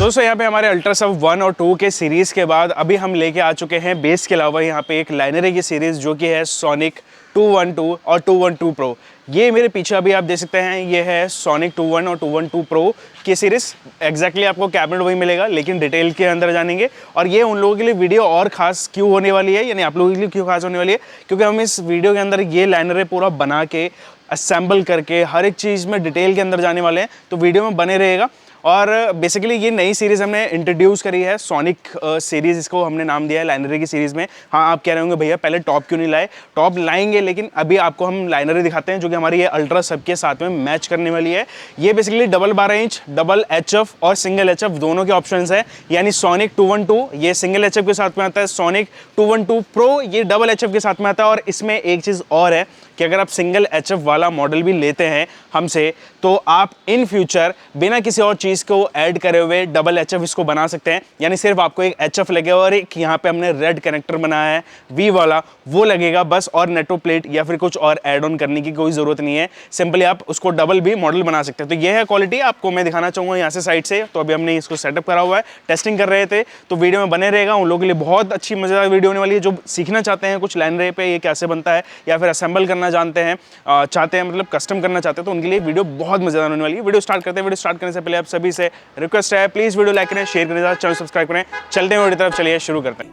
दोस्तों यहाँ पे हमारे अल्ट्रासब 1 और 2 के सीरीज़ के बाद अभी हम लेके आ चुके हैं बेस के अलावा यहाँ पे एक लाइनरे की सीरीज़ जो कि है सोनिक 212 और 212 प्रो। ये मेरे पीछे अभी आप देख सकते हैं, ये है सोनिक 21 और 212 प्रो की सीरीज़। एग्जैक्टली आपको कैबिनेट वही मिलेगा लेकिन डिटेल के अंदर जानेंगे। और ये उन लोगों के लिए वीडियो और खास क्यों होने वाली है, यानी आप लोगों के लिए क्यों खास होने वाली है, क्योंकि हम इस वीडियो के अंदर ये लाइनरे पूरा बना के असेंबल करके हर एक चीज़ में डिटेल के अंदर जाने वाले हैं, तो वीडियो में बने रहेगा। और बेसिकली ये नई सीरीज़ हमने इंट्रोड्यूस करी है, सोनिक सीरीज़ इसको हमने नाम दिया है लाइनरे की सीरीज़ में। हाँ, आप कह रहे होंगे भैया पहले टॉप क्यों नहीं लाए? टॉप लाएंगे, लेकिन अभी आपको हम लाइनरे दिखाते हैं जो कि हमारी ये अल्ट्रा सब के साथ में मैच करने वाली है। ये basically double 12 inch, double HF और सिंगल HF दोनों के ऑप्शंस है। यानी सोनिक 212 ये सिंगल HF के साथ में आता है, सोनिक 212 प्रो ये डबल HF के साथ में आता है। और इसमें एक चीज़ और है कि अगर आप सिंगल HF वाला मॉडल भी लेते हैं हमसे, तो आप इन फ्यूचर बिना किसी और चीज़ को ऐड करे हुए डबल HF इसको बना सकते हैं। यानी सिर्फ आपको एक HF लगेगा और एक यहाँ पे हमने रेड कनेक्टर बनाया है V वाला, वो लगेगा बस। और नेटो प्लेट या फिर कुछ और ऐड ऑन करने की कोई ज़रूरत नहीं है, सिंपली आप उसको डबल भी मॉडल बना सकते हैं। तो ये है क्वालिटी, आपको मैं दिखाना चाहूँगा यहाँ से साइड से। तो अभी हमने इसको सेटअप करा हुआ है, टेस्टिंग कर रहे थे, तो वीडियो में बने रहेगा। उन लोगों के लिए बहुत अच्छी मज़ेदार वीडियो होने वाली है जो सीखना चाहते हैं कुछ लाइनरे पे ये कैसे बनता है, या फिर असेंबल करना चाहते हैं मतलब कस्टम करना चाहते हैं, तो उनके लिए वीडियो बहुत मजेदार होने वाली है। वीडियो स्टार्ट करते हैं। वीडियो स्टार्ट करने से पहले आप सभी से रिक्वेस्ट है, प्लीज वीडियो लाइक करें, शेयर करें, चैनल सब्सक्राइब करें। चलते हैं वीडियो तरफ, चलिए शुरू करते हैं।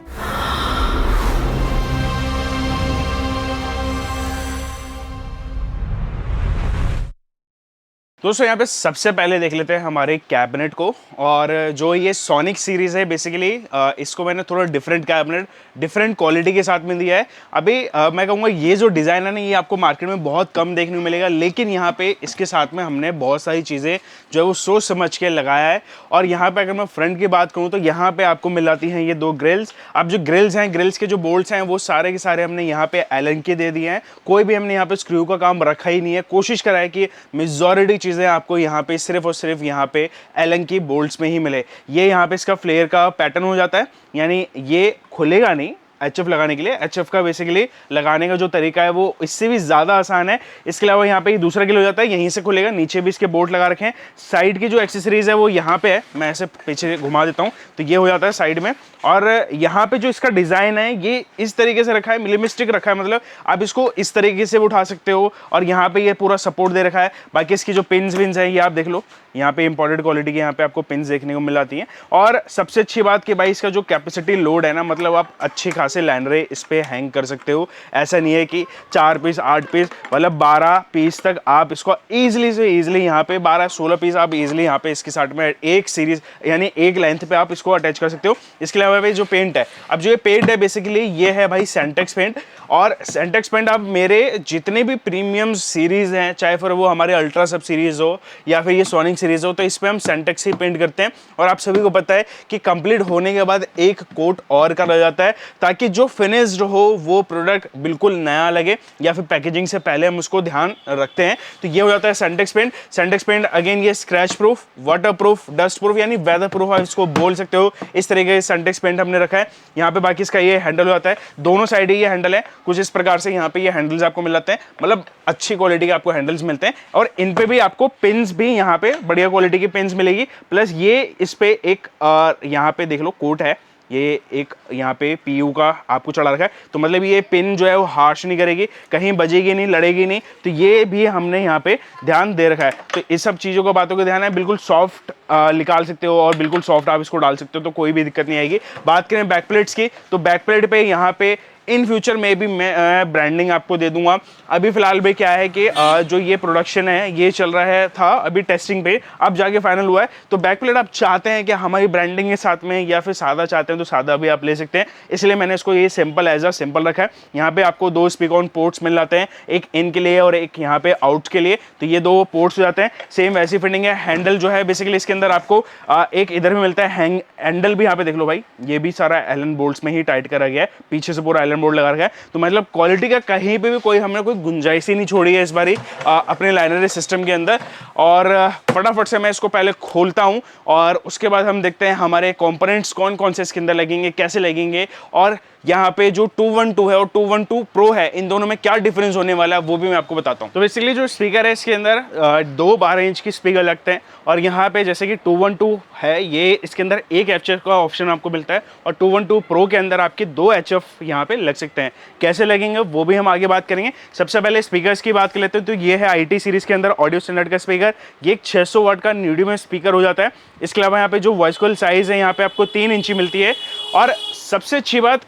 दोस्तों यहाँ पे सबसे पहले देख लेते हैं हमारे कैबिनेट को। और जो ये सोनिक सीरीज़ है बेसिकली इसको मैंने थोड़ा डिफरेंट कैबिनेट, डिफरेंट क्वालिटी के साथ में दिया है। अभी मैं कहूँगा ये जो डिज़ाइन है ना, ये आपको मार्केट में बहुत कम देखने को मिलेगा, लेकिन यहाँ पे इसके साथ में हमने बहुत सारी चीज़ें जो है वो सोच समझ के लगाया है। और यहाँ पे अगर मैं फ्रंट की बात करूँ तो यहाँ पे आपको मिल जाती हैं ये दो ग्रिल्स। अब जो ग्रिल्स हैं, ग्रिल्स के जो बोल्ट्स हैं वो सारे के सारे हमने यहाँ पे एलन के दे दिए हैं। कोई भी हमने यहाँ पे स्क्रू का काम रखा ही नहीं है। कोशिश करा है कि मेजॉरिटी चीज़ें आपको यहाँ पे सिर्फ और सिर्फ यहाँ पे एलन की बोल्ट्स में ही मिले। ये यहाँ पे इसका फ्लेयर का पैटर्न हो जाता है, यानी ये खुलेगा नहीं। HF लगाने के लिए, HF का बेसिकली लगाने का जो तरीका है वो इससे भी ज़्यादा आसान है। इसके अलावा यहाँ पे दूसरा गिल हो जाता है, यहीं से खुलेगा। नीचे भी इसके बोल्ट लगा रखे हैं। साइड की जो एक्सेसरीज है वो यहाँ पे है, मैं ऐसे पीछे घुमा देता हूँ तो ये हो जाता है साइड में। और यहाँ पे जो इसका डिज़ाइन है ये इस तरीके से रखा है, मिनिमलिस्टिक रखा है, मतलब आप इसको इस तरीके से उठा सकते हो। और यहाँ पे ये पूरा सपोर्ट दे रखा है। बाकी इसकी जो पिन्स विन्स है ये आप देख लो, यहाँ पे इंपॉर्टेंट क्वालिटी की यहाँ पे आपको पिन्स देखने को मिल जाती हैं। और सबसे अच्छी बात कि भाई इसका जो कैपेसिटी लोड है ना, मतलब आप अच्छी खासे लाइनरे इस पे हैंग कर सकते हो। ऐसा नहीं है कि 4 पीस 8 पीस, मतलब 12 पीस तक आप इसको ईजिली से ईजिली यहाँ पे 12-16 पीस आप ईजिली यहाँ पे इसके साथ में एक सीरीज यानी एक लेंथ पे आप इसको अटैच कर सकते हो। इसके अलावा भाई जो पेंट है, अब जो ये पेंट है बेसिकली ये है भाई सेंटेक्स पेंट। और सेंटेक्स पेंट आप मेरे जितने भी प्रीमियम सीरीज हैं, चाहे फिर वो हमारे अल्ट्रा सब सीरीज हो या फिर ये सोनिक सीरीज हो, तो इस पे हम सेंटेक्स ही पेंट करते हैं। और आप सभी को पता है कि कंप्लीट होने के बाद एक कोट और करा जाता है ताकि जो फिनिश्ड हो वो प्रोडक्ट बिल्कुल नया लगे, या फिर पैकेजिंग से पहले हम उसको ध्यान रखते हैं। तो ये हो जाता है सेंटेक्स पेंट। सेंटेक्स पेंट अगेन ये scratch proof, water proof, dust proof यानी वेदर प्रूफ आप इसको बोल सकते हो। इस तरीके से सेंटेक्स पेंट हमने रखा है। यहाँ पे बाकी इसका ये हैंडल हो जाता है, दोनों साइड ही ये हैंडल है। कुछ इस प्रकार से यहाँ पे ये हैंडल्स आपको मिल जाते हैं, मतलब अच्छी क्वालिटी के आपको हैंडल्स मिलते हैं। और इन पे भी आपको पिन्स भी यहाँ पे बढ़िया क्वालिटी की पिन्स मिलेगी। प्लस ये इस पे एक यहाँ पे देख लो कोट है, ये एक यहाँ पे PU का आपको चढ़ा रखा है, तो मतलब ये पिन जो है वो हार्श नहीं करेगी, कहीं बजेगी नहीं, लड़ेगी नहीं। तो ये भी हमने यहाँ पे ध्यान दे रखा है। तो इस सब चीज़ों को, बातों का ध्यान है। बिल्कुल सॉफ्ट निकाल सकते हो और बिल्कुल सॉफ्ट आप इसको डाल सकते हो, तो कोई भी दिक्कत नहीं आएगी। बात करें बैक प्लेट्स की, तो बैक प्लेट पे यहाँ पे इन फ्यूचर में भी मैं ब्रांडिंग आपको दे दूंगा। अभी फिलहाल भी क्या है कि जो ये प्रोडक्शन है ये चल रहा है, था अभी टेस्टिंग पे, अब जाके फाइनल हुआ है। तो बैक प्लेट आप चाहते हैं कि हमारी ब्रांडिंग के साथ में या फिर सादा चाहते हैं तो सादा भी आप ले सकते हैं, इसलिए मैंने इसको ये सिंपल एज अ सिंपल रखा है। यहाँ पे आपको 2 स्पीकर ऑन पोर्ट्स मिल जाते हैं, एक इन के लिए और एक यहाँ पे आउट के लिए। तो ये 2 पोर्ट्स हो जाते हैं, सेम वैसी फिटिंग है। हैंडल जो है बेसिकली इसके अंदर आपको एक इधर भी मिलता है हैंडल भी। यहाँ पे देख लो भाई, ये भी सारा एलन बोल्ट्स में ही टाइट करा गया है, पीछे से पूरा एलन बोल्ट लगा रखा है। तो मतलब क्वालिटी का कहीं पे भी कोई हमने कोई गुंजाइश ही नहीं छोड़ी है इस बारी अपने लाइनरी सिस्टम के अंदर। और फटाफट से मैं इसको पहले खोलता हूं और उसके बाद हम देखते हैं हमारे कंपोनेंट्स कौन कौन से इसके अंदर लगेंगे, कैसे लगेंगे और यहाँ पे जो 212 है और 212 प्रो है, इन दोनों में क्या डिफरेंस होने वाला है वो भी मैं आपको बताता हूँ। तो बेसिकली जो स्पीकर है इसके अंदर दो 12 इंच की स्पीकर लगते हैं, और यहाँ पे जैसे कि 212 है ये, इसके अंदर एक HF का ऑप्शन आपको मिलता है, और 212 प्रो के अंदर आपके 2 HF यहाँ पे लग सकते हैं। कैसे लगेंगे वो भी हम आगे बात करेंगे। सबसे पहले स्पीकर्स की बात कर लेते हैं। तो ये है IT सीरीज के अंदर ऑडियो स्टैंडर्ड का स्पीकर, ये एक 600 वाट का न्यूडी में स्पीकर हो जाता है। इसके अलावा यहाँ पे जो वॉइस कॉल साइज है यहाँ पे आपको 3 इंची मिलती है, और सबसे अच्छी बात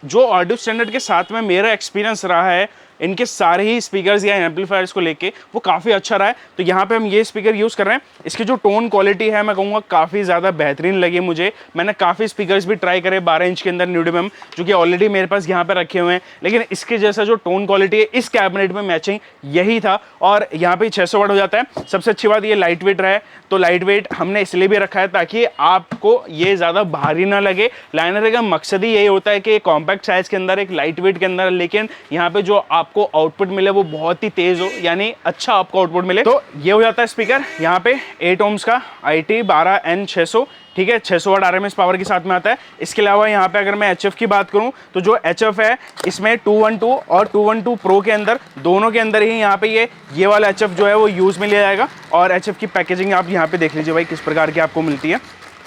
जो ऑडियो स्टैंडर्ड के साथ में मेरा एक्सपीरियंस रहा है इनके सारे ही स्पीकर्स या एम्पलीफायर्स को लेके, वो काफ़ी अच्छा रहा है। तो यहाँ पे हम ये स्पीकर यूज़ कर रहे हैं। इसकी जो टोन क्वालिटी है मैं कहूँगा काफ़ी ज़्यादा बेहतरीन लगी मुझे। मैंने काफ़ी स्पीकर्स भी ट्राई करे 12 इंच के अंदर न्यूडिमम, जो कि ऑलरेडी मेरे पास यहाँ पे रखे हुए हैं, लेकिन इसके जैसा जो टोन क्वालिटी है इस कैबिनेट में मैचिंग यही था। और यहाँ पे 600 वाट हो जाता है। सबसे अच्छी बात ये लाइट वेट रहा है। तो लाइट वेट हमने इसलिए भी रखा है ताकि आपको ये ज़्यादा भारी ना लगे। लाइनर का मकसद ही यही होता है कि कॉम्पैक्ट साइज़ के अंदर, एक लाइट वेट के अंदर, लेकिन यहाँ पे जो आपको आउटपुट मिले वो बहुत ही तेज हो, यानी अच्छा आपको आउटपुट मिले। तो ये हो जाता है स्पीकर। यहाँ पे 8 ohms का IT 12N600, ठीक है, 600 वाट RMS पावर के साथ में आता है। इसके अलावा यहाँ पे अगर मैं HF की बात करूँ तो जो HF है इसमें 212 और 212 प्रो के अंदर, दोनों के अंदर ही यहाँ पे ये वाला HF जो है वो यूज़ में लिया जाएगा। और HF की पैकेजिंग आप यहाँ पे देख लीजिए भाई किस प्रकार की आपको मिलती है।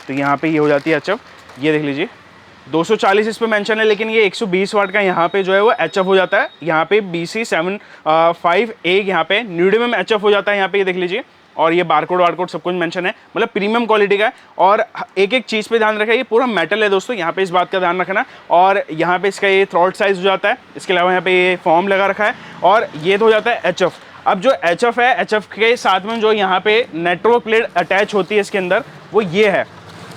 तो यहाँ पे ये हो जाती है HF, ये देख लीजिए 240 इस पे मेंशन है, लेकिन ये 120 वाट का यहाँ पे जो है वो HF हो जाता है। यहाँ पे BC75A यहाँ पे न्यूडिमम HF हो जाता है यहाँ पे, ये देख लीजिए। और ये बारकोड वारकोड सब कुछ मेंशन है, मतलब प्रीमियम क्वालिटी का है। और एक एक चीज़ पे ध्यान रखें, ये पूरा मेटल है दोस्तों, यहाँ पे इस बात का ध्यान रखना। और यहाँ पे इसका ये थ्रॉट साइज हो जाता है। इसके अलावा यहाँ पे ये फॉर्म लगा रखा है, और ये तो हो जाता है HF। अब जो HF है, HF के साथ में जो यहाँ पे नेटवर्क प्लेट अटैच होती है इसके अंदर, वो ये है,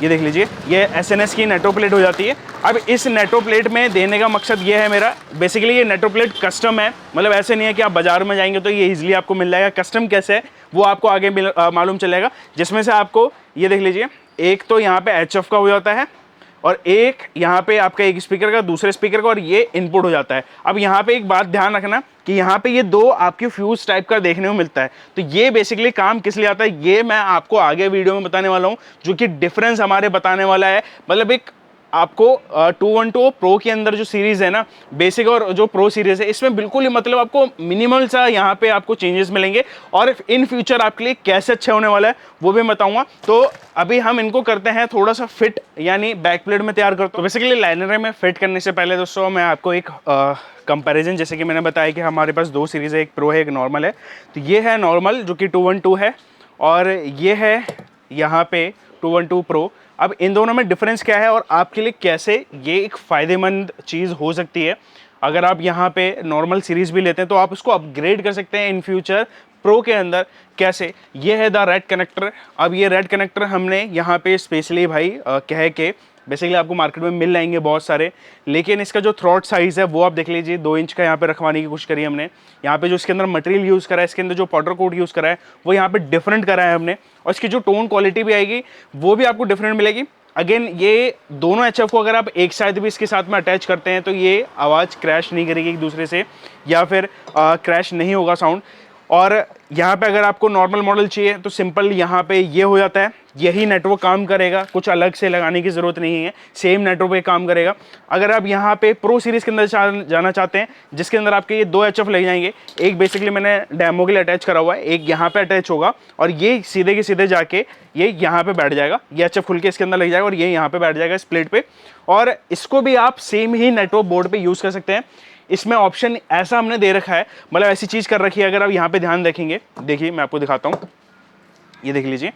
ये देख लीजिए, ये SNS की नेटो प्लेट हो जाती है। अब इस नेटो प्लेट में देने का मकसद ये है मेरा, बेसिकली ये नेटो प्लेट कस्टम है, मतलब ऐसे नहीं है कि आप बाजार में जाएंगे तो ये इजीली आपको मिल जाएगा। कस्टम कैसे है वो आपको आगे मालूम चलेगा, जिसमें से आपको ये देख लीजिए, एक तो यहाँ पे HF का हो जाता है, और एक यहाँ पे आपका एक स्पीकर का, दूसरे स्पीकर का, और ये इनपुट हो जाता है। अब यहाँ पे एक बात ध्यान रखना कि यहाँ पे ये दो आपकी फ्यूज टाइप का देखने को मिलता है। तो ये बेसिकली काम किस लिए आता है ये मैं आपको आगे वीडियो में बताने वाला हूँ, जो कि डिफरेंस हमारे बताने वाला है। मतलब एक आपको 212 प्रो के अंदर जो सीरीज़ है ना, बेसिक और जो प्रो सीरीज़ है, इसमें बिल्कुल ही मतलब आपको मिनिमल सा यहाँ पे आपको चेंजेस मिलेंगे, और इन फ्यूचर आपके लिए कैसे अच्छा होने वाला है वो भी बताऊंगा। तो अभी हम इनको करते हैं थोड़ा सा फिट, यानी बैक प्लेट में तैयार करते हैं। तो बेसिकली लाइनर में फिट करने से पहले दोस्तों मैं आपको एक कंपैरिजन, जैसे कि मैंने बताया कि हमारे पास दो सीरीज़ है, एक प्रो है एक नॉर्मल है। तो ये है नॉर्मल जो कि 212 है, और ये है यहाँ पे 212 प्रो। अब इन दोनों में डिफरेंस क्या है और आपके लिए कैसे ये एक फ़ायदेमंद चीज़ हो सकती है। अगर आप यहाँ पे नॉर्मल सीरीज़ भी लेते हैं तो आप उसको अपग्रेड कर सकते हैं इन फ्यूचर प्रो के अंदर। कैसे? ये है द रेड कनेक्टर। अब ये रेड कनेक्टर हमने यहाँ पे स्पेशली भाई कह के, बेसिकली आपको मार्केट में मिल जाएंगे बहुत सारे, लेकिन इसका जो थ्रॉट साइज़ है वो आप देख लीजिए 2 इंच का यहाँ पे रखवाने की कोशिश करी हमने। यहाँ पे जो इसके अंदर मटेरियल यूज़ करा है, इसके अंदर जो पाउडर कोट यूज़ करा है वो यहाँ पे डिफरेंट करा है हमने, और इसकी जो टोन क्वालिटी भी आएगी वो भी आपको डिफरेंट मिलेगी। अगेन ये दोनों HF को अगर आप एक साथ भी इसके साथ में अटैच करते हैं तो ये आवाज़ क्रैश नहीं करेगी एक दूसरे से, या फिर क्रैश नहीं होगा साउंड। और यहाँ पे अगर आपको नॉर्मल मॉडल चाहिए तो सिंपल यहाँ पे ये हो जाता है, यही नेटवर्क काम करेगा, कुछ अलग से लगाने की ज़रूरत नहीं है, सेम नेटवर्क पे काम करेगा। अगर आप यहाँ पे प्रो सीरीज़ के अंदर जाना चाहते हैं जिसके अंदर आपके ये 2 HF लग जाएंगे, एक बेसिकली मैंने डेमो के लिए अटैच करा हुआ है, एक यहाँ पे अटैच होगा, और ये सीधे के सीधे जाके ये यहाँ पे बैठ जाएगा, ये HF खुल के इसके अंदर लग जाएगा और ये यहाँ पे बैठ जाएगा इस प्लेट पे। और इसको भी आप सेम ही नेटवर्क बोर्ड पे यूज़ कर सकते हैं। इसमें ऑप्शन ऐसा हमने दे रखा है, मतलब ऐसी चीज़ कर रखी है, अगर आप यहाँ पे ध्यान देखेंगे, देखिए मैं आपको दिखाता हूँ, ये देख लीजिए,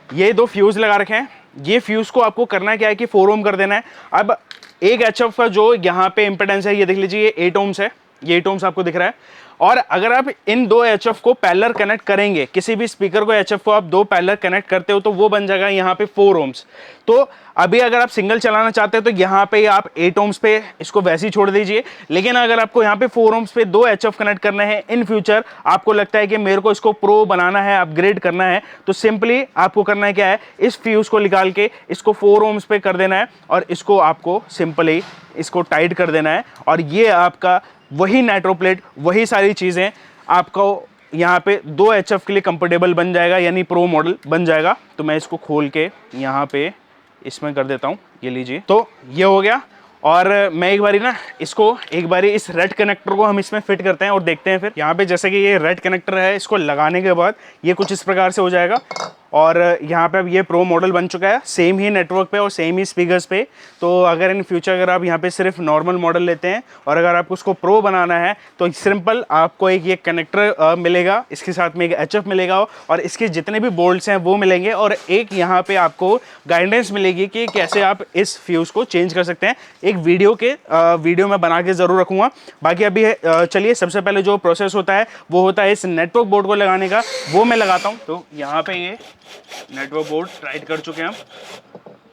ये 2 फ्यूज़ लगा रखे हैं। ये फ्यूज़ को आपको करना क्या है कि 4 ओम कर देना है। अब एक HF का जो यहाँ पे इम्पिडेंस है, ये देख लीजिए, ये 8 ओम्स है, ये 8 ओम्स आपको दिख रहा है। और अगर आप इन 2 HF को पैरेलल कनेक्ट करेंगे, किसी भी स्पीकर को HF को आप 2 पैरेलल कनेक्ट करते हो तो वो बन जाएगा यहाँ पे 4 ओम्स। तो अभी अगर आप सिंगल चलाना चाहते हैं तो यहाँ पे आप 8 ओम्स पे इसको वैसे ही छोड़ दीजिए, लेकिन अगर आपको यहाँ पे 4 ओम्स पे 2 HF कनेक्ट करना है इन फ्यूचर, आपको लगता है कि मेरे को इसको प्रो बनाना है, अपग्रेड करना है, तो सिंपली आपको करना है क्या है, इस फ्यूज को निकाल के इसको 4 ओम्स पे कर देना है, और इसको आपको सिंपली इसको टाइट कर देना है, और ये आपका वही नाइट्रो प्लेट, वही सारी चीज़ें आपको यहाँ पे 2 HF के लिए कंफर्टेबल बन जाएगा, यानी प्रो मॉडल बन जाएगा। तो मैं इसको खोल के यहाँ पे इसमें कर देता हूँ, ये लीजिए, तो ये हो गया। और मैं एक बारी ना इसको इस रेड कनेक्टर को हम इसमें फिट करते हैं और देखते हैं फिर। यहाँ पे जैसे कि ये रेड कनेक्टर है, इसको लगाने के बाद ये कुछ इस प्रकार से हो जाएगा। और यहाँ पे अब ये प्रो मॉडल बन चुका है, सेम ही नेटवर्क पे और सेम ही स्पीकर्स पे। तो अगर इन फ्यूचर अगर आप यहाँ पे सिर्फ नॉर्मल मॉडल लेते हैं और अगर आपको उसको प्रो बनाना है तो सिंपल आपको एक ये कनेक्टर मिलेगा, इसके साथ में एक HF मिलेगा और इसके जितने भी बोल्ट्स हैं वो मिलेंगे और एक यहाँ पे आपको गाइडेंस मिलेगी कि कैसे आप इस फ्यूज़ को चेंज कर सकते हैं। एक वीडियो में बना के ज़रूर रखूँगा। बाकी अभी चलिए सबसे पहले जो प्रोसेस होता है वो होता है इस नेटवर्क बोर्ड को लगाने का, वो मैं लगाता हूँ। तो यहाँ पे ये नेटवर्क बोर्ड टाइट कर चुके हैं हम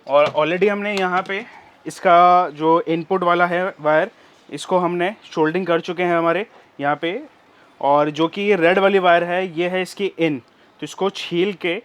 और ऑलरेडी हमने यहाँ पे इसका जो इनपुट वाला है वायर, इसको हमने शोल्डिंग कर चुके हैं हमारे यहाँ पे। और जो कि ये रेड वाली वायर है ये है इसकी इन, तो इसको छील के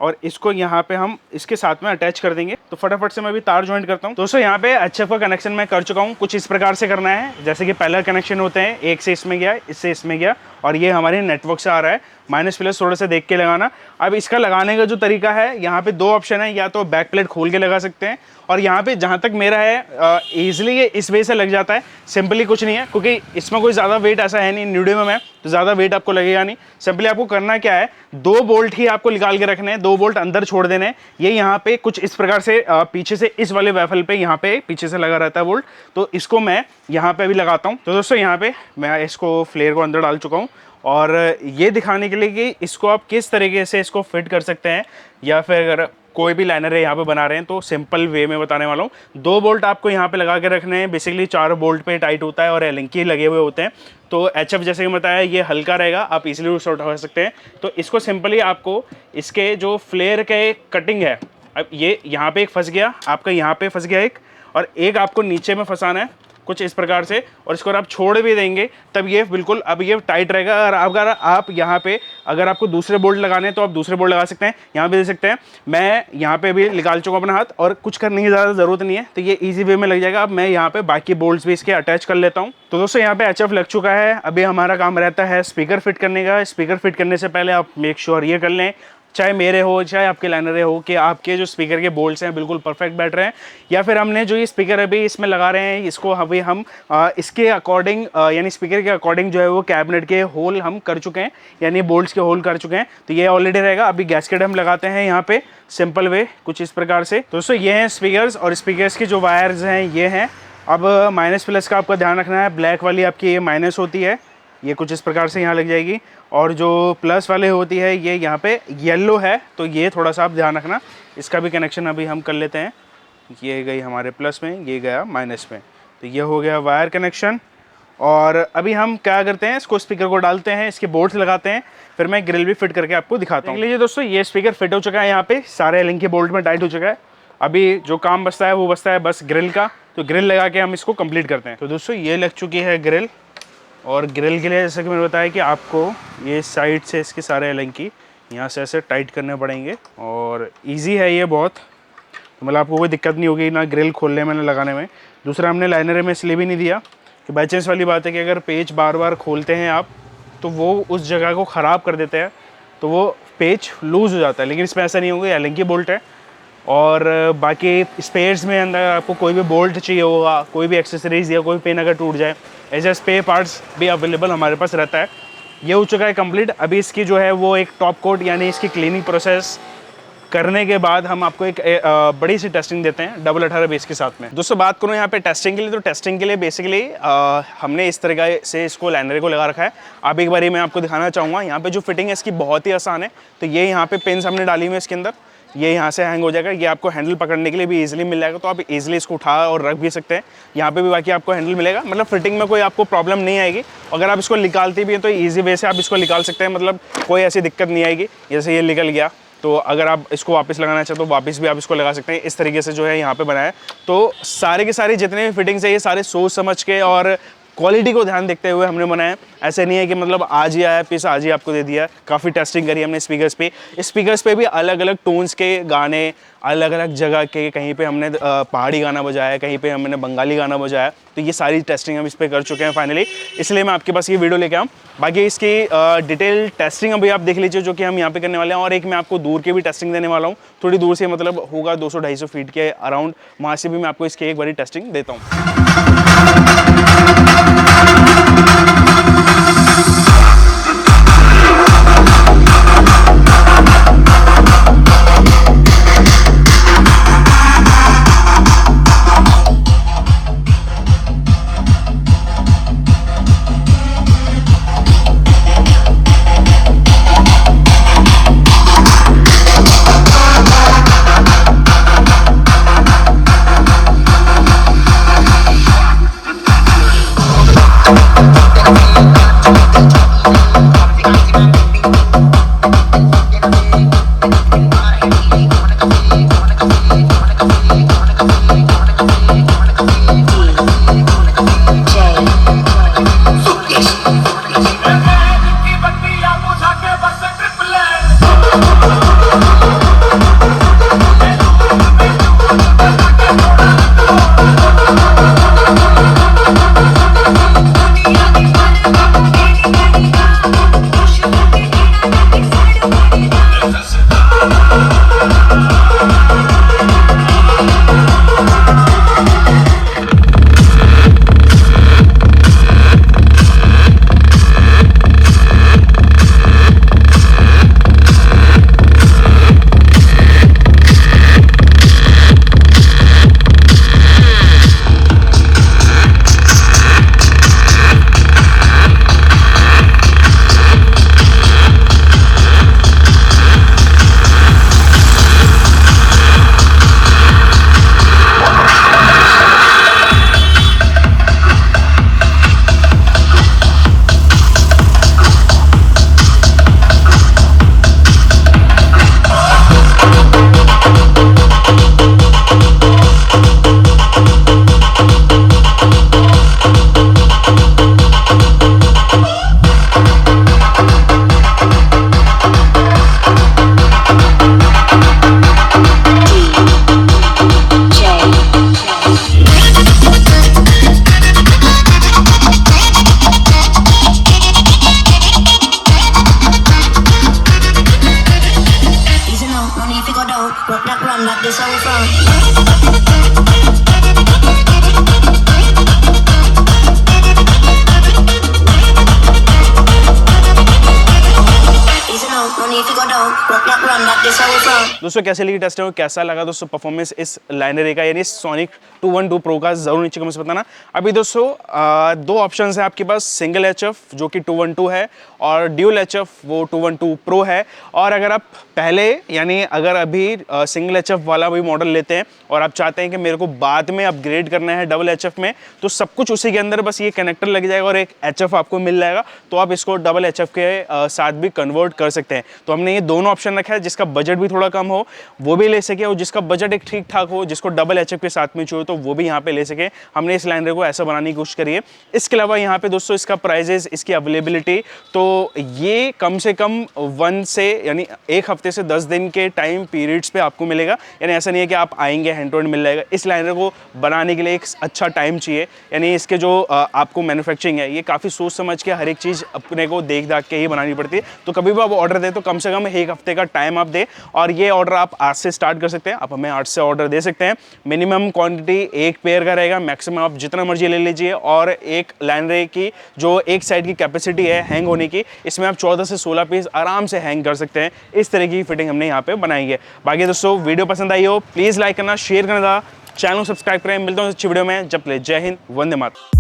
और इसको यहाँ पे हम इसके साथ में अटैच कर देंगे। तो फटाफट से मैं भी तार ज्वाइंट करता हूँ। दोस्तों यहाँ पे HF का कनेक्शन मैं कर चुका हूँ। कुछ इस प्रकार से करना है जैसे कि पहला कनेक्शन होते हैं, एक से इसमें गया, इससे इसमें गया और ये हमारे नेटवर्क से आ रहा है। माइनस प्लस थोड़ा सा देख के लगाना। अब इसका लगाने का जो तरीका है, यहाँ पे 2 ऑप्शन है, या तो बैक प्लेट खोल के लगा सकते हैं और यहाँ पे जहाँ तक मेरा है ईजिली ये इस वे से लग जाता है। सिंपली कुछ नहीं है क्योंकि इसमें कोई ज़्यादा वेट ऐसा है नहीं, न्यूडियम है तो ज़्यादा वेट आपको लगेगा नहीं। सिंपली आपको करना क्या है, 2 बोल्ट ही आपको निकाल के रखने हैं, 2 बोल्ट अंदर छोड़ देने हैं। ये यहाँ पे कुछ इस प्रकार से पीछे से इस वाले वेफल पे यहाँ पे पीछे से लगा रहता है बोल्ट, तो इसको मैं यहाँ पे अभी लगाता हूँ। तो दोस्तों यहाँ पे मैं इसको फ्लेयर को अंदर डाल चुका हूँ और ये दिखाने के लिए कि इसको आप किस तरीके से इसको फिट कर सकते हैं, या फिर अगर कोई भी लाइनर है यहाँ पे बना रहे हैं तो सिंपल वे में बताने वाला हूँ। 2 बोल्ट आपको यहाँ पे लगा के रखने हैं। बेसिकली 4 बोल्ट पे टाइट होता है और एलिंकी लगे हुए होते हैं। तो HF जैसे कि बताया ये हल्का रहेगा, आप इजीली उसे उठा सकते हैं। तो इसको सिंपली आपको इसके जो फ्लेयर के कटिंग है, अब ये यहाँ पे एक फंस गया, आपका यहाँ पे फंस गया एक, और एक आपको नीचे में फंसाना है कुछ इस प्रकार से, और इसको आप छोड़ भी देंगे तब ये बिल्कुल अब ये टाइट रहेगा। और अगर आप यहाँ पे अगर आपको दूसरे बोल्ट लगाने हैं तो आप दूसरे बोल्ट लगा सकते हैं, यहाँ पे दे सकते हैं। मैं यहाँ पे भी निकाल चुका अपना हाथ और कुछ करने की ज़्यादा ज़रूरत नहीं है, तो ये इजी वे में लग जाएगा। अब मैं यहाँ पे बाकी बोल्ट्स भी इसके अटैच कर लेता हूँ। तो दोस्तों यहाँ पे HF लग चुका है। अभी हमारा काम रहता है स्पीकर फिट करने का। स्पीकर फिट करने से पहले आप मेक श्योर ये कर लें, चाहे मेरे हो चाहे आपके लाइनर हो, कि आपके जो स्पीकर के बोल्ट्स हैं बिल्कुल परफेक्ट बैठ रहे हैं। या फिर हमने जो ये स्पीकर अभी इसमें लगा रहे हैं इसको अभी हम इसके अकॉर्डिंग यानी स्पीकर के अकॉर्डिंग जो है वो कैबिनेट के होल हम कर चुके हैं, यानी बोल्ट्स के होल कर चुके हैं। तो ये ऑलरेडी रहेगा। अभी गैस्केट हम लगाते हैं यहाँ पे सिंपल वे कुछ इस प्रकार से। दोस्तों ये हैं स्पीकर्स, और स्पीकर्स की जो वायर्स हैं ये हैं। अब माइनस प्लस का आपका ध्यान रखना है, ब्लैक वाली आपकी ये माइनस होती है, ये कुछ इस प्रकार से यहाँ लग जाएगी, और जो प्लस वाले होती है ये यहाँ पे येलो है, तो ये थोड़ा सा आप ध्यान रखना। इसका भी कनेक्शन अभी हम कर लेते हैं। ये गई हमारे प्लस में, ये गया माइनस में, तो ये हो गया वायर कनेक्शन। और अभी हम क्या करते हैं, इसको स्पीकर को डालते हैं, इसके बोर्ड्स लगाते हैं, फिर मैं ग्रिल भी फिट करके आपको दिखाता हूँ। लीजिए दोस्तों, ये स्पीकर फिट हो चुका है, यहाँ पे सारे लिंक के बोल्ट में टाइट हो चुका है। अभी जो काम बचता है वो बचता है बस ग्रिल का, तो ग्रिल लगा के हम इसको कंप्लीट करते हैं। तो दोस्तों ये लग चुकी है ग्रिल, और ग्रिल के लिए जैसे कि मैंने बताया कि आपको ये साइड से इसके सारे एलंकी यहाँ से ऐसे टाइट करने पड़ेंगे, और इजी है ये बहुत, तो मतलब आपको कोई दिक्कत नहीं होगी ना ग्रिल खोलने में ना लगाने में। दूसरा हमने लाइनर में इसलिए भी नहीं दिया कि बाई चांस वाली बात है कि अगर पेच बार बार खोलते हैं आप तो वो उस जगह को ख़राब कर देते हैं, तो वो पेच लूज़ हो जाता है। लेकिन इसमें ऐसा नहीं होगा, एलंकी बोल्ट है। और बाकी स्पेयर्स में अंदर आपको कोई भी बोल्ट चाहिए होगा, कोई भी एक्सेसरीज या कोई पेन अगर टूट जाए, ऐसे स्पेयर पार्ट्स भी अवेलेबल हमारे पास रहता है। ये हो चुका है कंप्लीट। अभी इसकी जो है वो एक टॉप कोट यानी इसकी क्लीनिंग प्रोसेस करने के बाद हम आपको एक बड़ी सी टेस्टिंग देते हैं डबल 18 बेस के साथ में। दोस्तों बात करूँ यहाँ पे टेस्टिंग के लिए, तो टेस्टिंग के लिए बेसिकली हमने इस तरीके से इसको लाइनर को लगा रखा है। अब एक बारी मैं आपको दिखाना चाहूँगा, यहाँ पे जो फिटिंग है इसकी बहुत ही आसान है। तो ये यहाँ पे पिन्स हमने डाली हुई है इसके अंदर, ये यहाँ से हैंग हो जाएगा, ये आपको हैंडल पकड़ने के लिए भी इजीली मिल जाएगा, तो आप इजीली इसको उठा और रख भी सकते हैं। यहाँ पे भी बाकी आपको हैंडल मिलेगा, मतलब फिटिंग में कोई आपको प्रॉब्लम नहीं आएगी। अगर आप इसको निकालते भी हैं तो ईजी वे से आप इसको निकाल सकते हैं, मतलब कोई ऐसी दिक्कत नहीं आएगी। जैसे ये निकल गया, तो अगर आप इसको वापस लगाना चाहते तो वापस भी आप इसको लगा सकते हैं। इस तरीके से जो है यहाँ पे बनाया है। तो सारे के सारे जितने भी फिटिंग्स है ये सारे सोच समझ के और क्वालिटी को ध्यान देखते हुए हमने बनाया। ऐसे नहीं है कि मतलब आज ही आया पीस आज ही आपको दे दिया। काफ़ी टेस्टिंग करी हमने स्पीकर्स पे भी अलग अलग टोन्स के गाने, अलग अलग जगह के, कहीं पे हमने पहाड़ी गाना बजाया, कहीं पे हमने बंगाली गाना बजाया। तो ये सारी टेस्टिंग हम इस पर कर चुके हैं फाइनली, इसलिए मैं आपके पास ये वीडियो लेके आऊँ। बाकी इसकी डिटेल टेस्टिंग अभी आप देख लीजिए जो कि हम यहाँ पे करने वाले हैं। और एक मैं आपको दूर की भी टेस्टिंग देने वाला हूँ, थोड़ी दूर से, मतलब होगा 200-250 फीट के अराउंड, वहाँ से भी मैं आपको इसकी एक बारी टेस्टिंग देता हूँ। दोस्तों कैसे लगी टेस्ट है, कैसा लगा दोस्तों परफॉर्मेंस इस लाइनर का, यानी सोनिक 212 प्रो का, जरूर नीचे कमेंट्स में बताना। अभी दोस्तों दो ऑप्शंस है आपके पास, सिंगल एचएफ जो कि 212 है और ड्यूल एचएफ वो 212 प्रो है। और अगर आप पहले यानी अगर अभी सिंगल एचएफ वाला भी मॉडल लेते हैं और आप चाहते हैं कि मेरे को बाद में अपग्रेड करना है डबल एचएफ में, तो सब कुछ उसी के अंदर, बस ये कनेक्टर लग जाएगा और एक एचएफ आपको मिल जाएगा, तो आप इसको डबल एचएफ के साथ भी कन्वर्ट कर सकते हैं। तो हमने ये दोनों ऑप्शन रखा है, जिसका बजट भी थोड़ा कम हो वो भी ले सके और जिसका बजट एक ठीक ठाक हो, जिसको डबल एचएफ के साथ में चाहिए तो वो भी यहाँ पे ले सके। हमने इस लाइनर को ऐसा बनाने की कोशिश करी है। इसके अलावा यहाँ पे दोस्तों इसका प्राइजेस, इसकी अवेलेबिलिटी, तो ये कम से कम 1 से यानी 1 हफ्ते से 10 दिन के टाइम पीरियड्स पे आपको मिलेगा। यानी ऐसा नहीं है कि आप आएंगे हैंड टू हैंड मिल जाएगा। इस लाइनर को बनाने के लिए एक अच्छा टाइम चाहिए, यानी इसके जो आपको मैन्युफैक्चरिंग है ये काफ़ी सोच समझ के हर एक चीज़ अपने को देख दाख के ही बनानी पड़ती है। तो कभी भी आप ऑर्डर दें तो कम से कम 1 हफ्ते का टाइम आप दें, और ये ऑर्डर आप आज से स्टार्ट कर सकते हैं। आप हमें आज से ऑर्डर दे सकते हैं। मिनिमम क्वांटिटी 1 पेयर का रहेगा, मैक्सिमम आप जितना मर्जी ले लीजिए। और एक लाइनर की जो एक साइड की कैपेसिटी है हैंग होने की, इसमें आप 14 से 16 पीस आराम से हैंग कर सकते हैं। इस तरह की फिटिंग हमने यहाँ पे बनाई है। बाकी दोस्तों वीडियो पसंद आई हो प्लीज़ लाइक करना, शेयर करना, चैनल सब्सक्राइब करें। मिलता हूँ अच्छी वीडियो में, जब तक जय हिंद, वंदे मातरम।